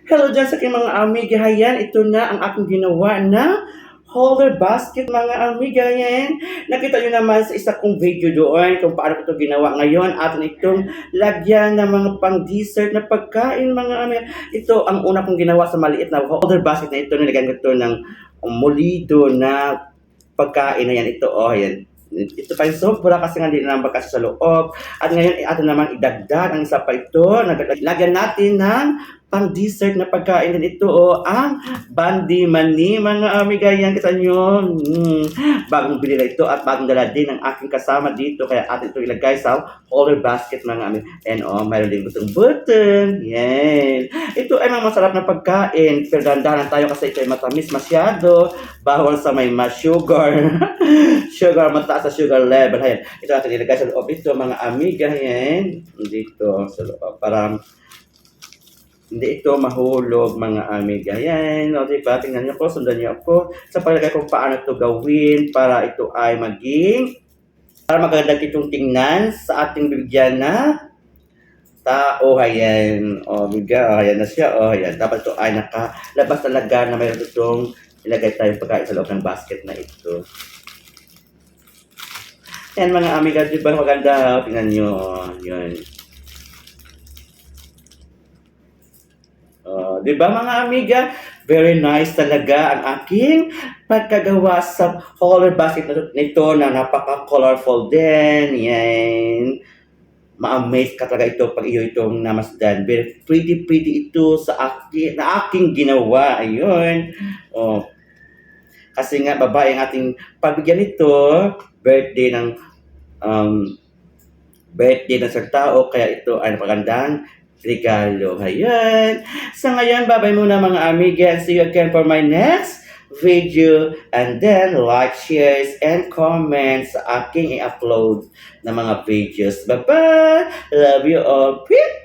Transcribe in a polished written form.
Hello dyan sa aking mga amiga. Hayan, ito na ang aking ginawa na holder basket mga amiga. Yan. Nakita nyo naman sa isa kong video doon kung paano ko ito ginawa. Ngayon, atin itong lagyan ng mga pang-dessert na pagkain mga amiga. Ito ang una kong ginawa sa maliit na holder basket na ito. Nilagyan ko ito ng molido na pagkain na yan. Ito, oh, yan. Ito pa yung sobra kasi nga hindi na naman kasi sa loob. At ngayon, atin naman idagdag ang isa pa ito. Lagyan natin ng pang-dessert na pagkain din ito. Oh, ang bandi mani, mga amiga. Yan, kita nyo. Bagong binila ito at bagong dala din ng aking kasama dito. Kaya atin ito ilagay sa holder basket, mga amiga. And oh, mayroon din button. Yan. Ito ay mga masarap na pagkain. Pero dandanan tayo kasi ito ay matamis masyado. Bawal sa may sugar. Sugar, mataas sa sugar level. Ayan. Ito natin ilagay sa loob ito, mga amiga. Ayan. Dito sa loob. Para hindi ito mahulog, mga amiga. Ayan. O, diba? Tingnan niyo po. Sundan niyo ako sa paglagay kung paano ito gawin para ito ay para maganda itong tingnan sa ating bibigyan na tao. Ayan. O, amiga. Ayan na siya. O, ayan. Dapat ito ay nakalabas talaga na mayroon itong ilagay tayong pagkain sa loob ng basket na ito. Yan mga amiga, di ba maganda? Tingnan nyo, yun. Di ba mga amiga? Very nice talaga ang aking pagkagawa sa holder basket nito na napaka-colorful din. Yan. Ma-amaze ka talaga ito pag iyo itong namasdan. Very pretty ito na aking ginawa. Ayun. Oh. Kasi nga babae ang ating pagbigyan nito, birthday ng um, birthday ng isang tao, kaya ito ay napagandang regalo. Ayan. So ngayon, bye-bye muna mga amiga. See you again for my next video. And then, like, shares, and comments sa aking i-upload na mga videos. Bye-bye! Love you all. Peace!